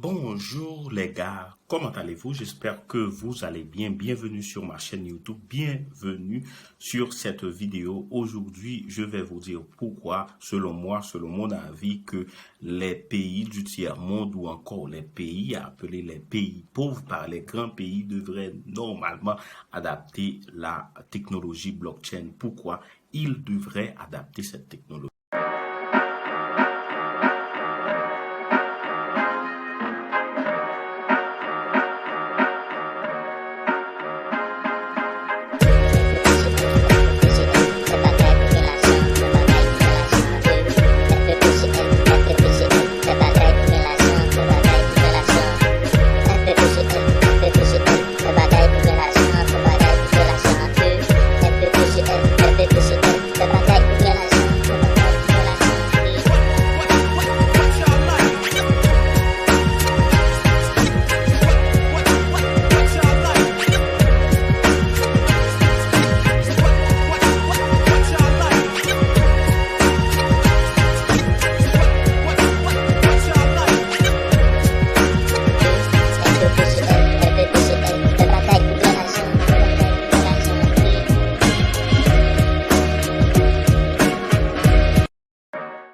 Bonjour les gars, comment allez-vous? J'espère que vous allez bien. Bienvenue sur ma chaîne YouTube, bienvenue sur cette vidéo. Aujourd'hui, je vais vous dire pourquoi, selon moi, selon mon avis, que les pays du tiers-monde ou encore les pays appelés les pays pauvres par les grands pays devraient normalement adapter la technologie blockchain. Pourquoi ils devraient adapter cette technologie?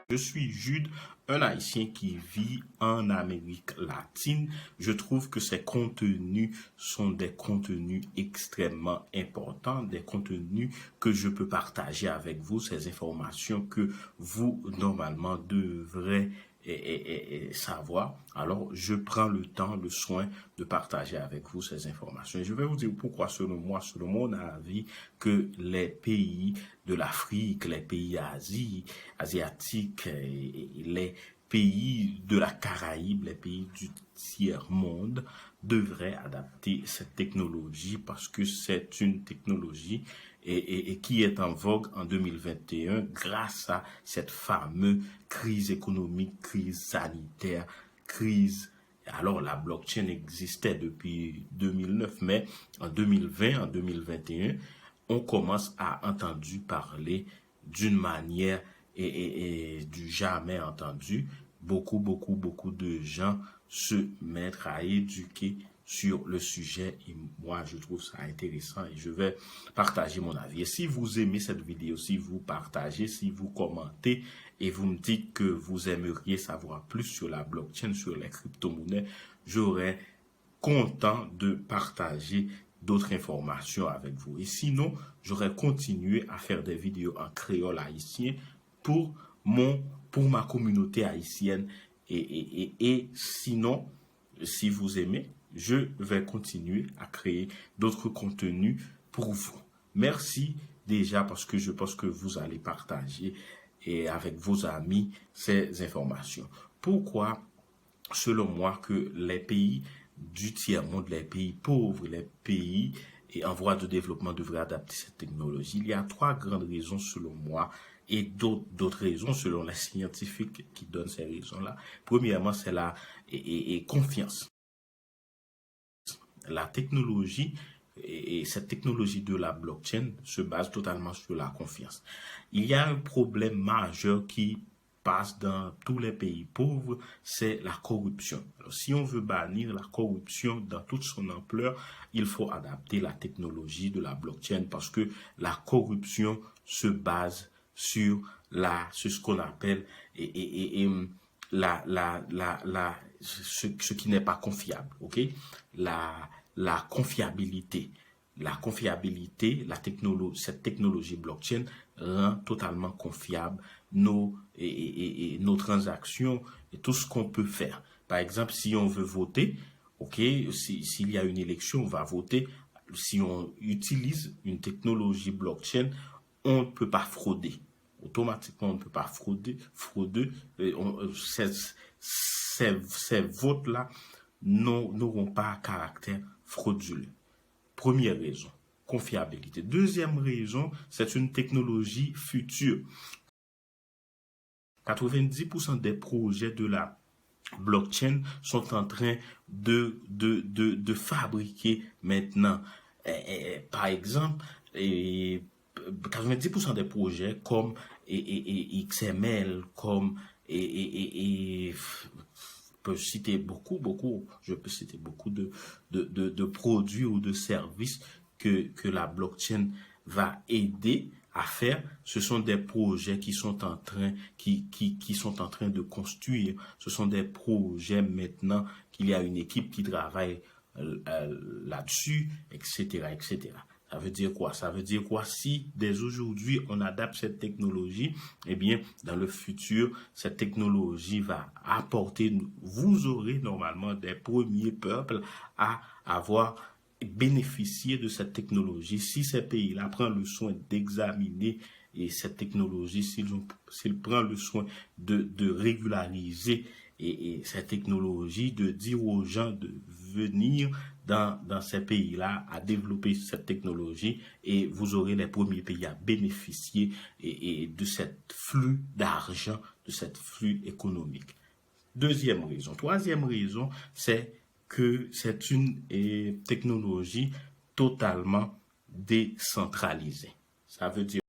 Je suis Jude, un Haïtien qui vit en Amérique latine. Je trouve que ces contenus sont des contenus extrêmement importants, des contenus que je peux partager avec vous, ces informations que vous, normalement, devrez savoir. Alors, je prends le temps, le soin de partager avec vous ces informations. Et je vais vous dire pourquoi, selon moi, selon mon avis, que les pays de l'Afrique, les pays asiatiques, les pays de la Caraïbe, les pays du tiers-monde devraient adapter cette technologie parce que c'est une technologie et qui est en vogue en 2021 grâce à cette fameuse crise économique, crise sanitaire, crise. Alors la blockchain existait depuis 2009, mais en 2020, en 2021, on commence à entendre parler d'une manière et du jamais entendu. Beaucoup de gens se mettent à éduquer sur le sujet et moi je trouve ça intéressant et je vais partager mon avis. Et si vous aimez cette vidéo, si vous partagez, si vous commentez et vous me dites que vous aimeriez savoir plus sur la blockchain, sur les crypto-monnaies, j'aurais content de partager d'autres informations avec vous. Et sinon, j'aurais continué à faire des vidéos en créole haïtien pour ma communauté haïtienne. Et sinon, si vous aimez, je vais continuer à créer d'autres contenus pour vous. Merci déjà parce que je pense que vous allez partager et avec vos amis ces informations. Pourquoi, selon moi, que les pays du tiers-monde, les pays pauvres, les pays en voie de développement devraient adapter cette technologie? Il y a trois grandes raisons selon moi et d'autres raisons selon les scientifiques qui donnent ces raisons-là. Premièrement, c'est la confiance. La technologie et cette technologie de la blockchain se base totalement sur la confiance. Il y a un problème majeur qui passe dans tous les pays pauvres, c'est la corruption. Alors, si on veut bannir la corruption dans toute son ampleur, il faut adapter la technologie de la blockchain parce que la corruption se base sur ce qu'on appelle ce qui n'est pas confiable, ok? La confiabilité. Cette technologie blockchain rend totalement confiable nos transactions et tout ce qu'on peut faire. Par exemple, si on veut voter, ok, s'il y a une élection, on va voter. Si on utilise une technologie blockchain, on ne peut pas frauder. Automatiquement, on ne peut pas frauder. Ces votes-là n'auront pas caractère frauduleux. Première raison, confiabilité. Deuxième raison, c'est une technologie future. 90% des projets de la blockchain sont en train de fabriquer maintenant. Par exemple, 90% des projets comme XML, comme peux citer je peux citer beaucoup de produits ou de services que la blockchain va aider à faire. Ce sont des projets qui sont en train, qui sont en train de construire. Ce sont des projets maintenant qu'il y a une équipe qui travaille là-dessus, etc., etc. Ça veut dire quoi? Ça veut dire quoi? Si dès aujourd'hui on adapte cette technologie, eh bien, dans le futur, cette technologie va apporter, vous aurez normalement des premiers peuples à avoir bénéficié de cette technologie. Si ces pays-là prennent le soin d'examiner et cette technologie, s'ils prennent le soin de régulariser et cette technologie, de dire aux gens de venir dans ces pays-là à développer cette technologie et vous aurez les premiers pays à bénéficier de cette flux d'argent, de cette flux économique. Deuxième raison. Troisième raison, c'est que c'est une technologie totalement décentralisée. Ça veut dire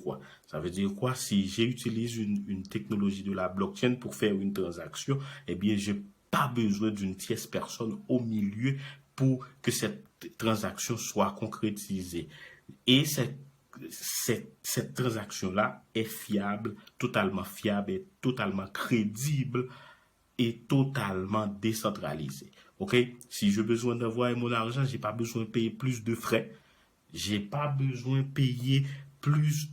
quoi? Ça veut dire quoi? Si j'utilise une technologie de la blockchain pour faire une transaction, eh bien, je n'ai pas besoin d'une tierce personne au milieu pour que cette transaction soit concrétisée. Et cette transaction-là est fiable, est totalement crédible et totalement décentralisée. OK? Si j'ai besoin d'avoir mon argent, j'ai pas besoin de payer plus de frais. J'ai pas besoin de payer plus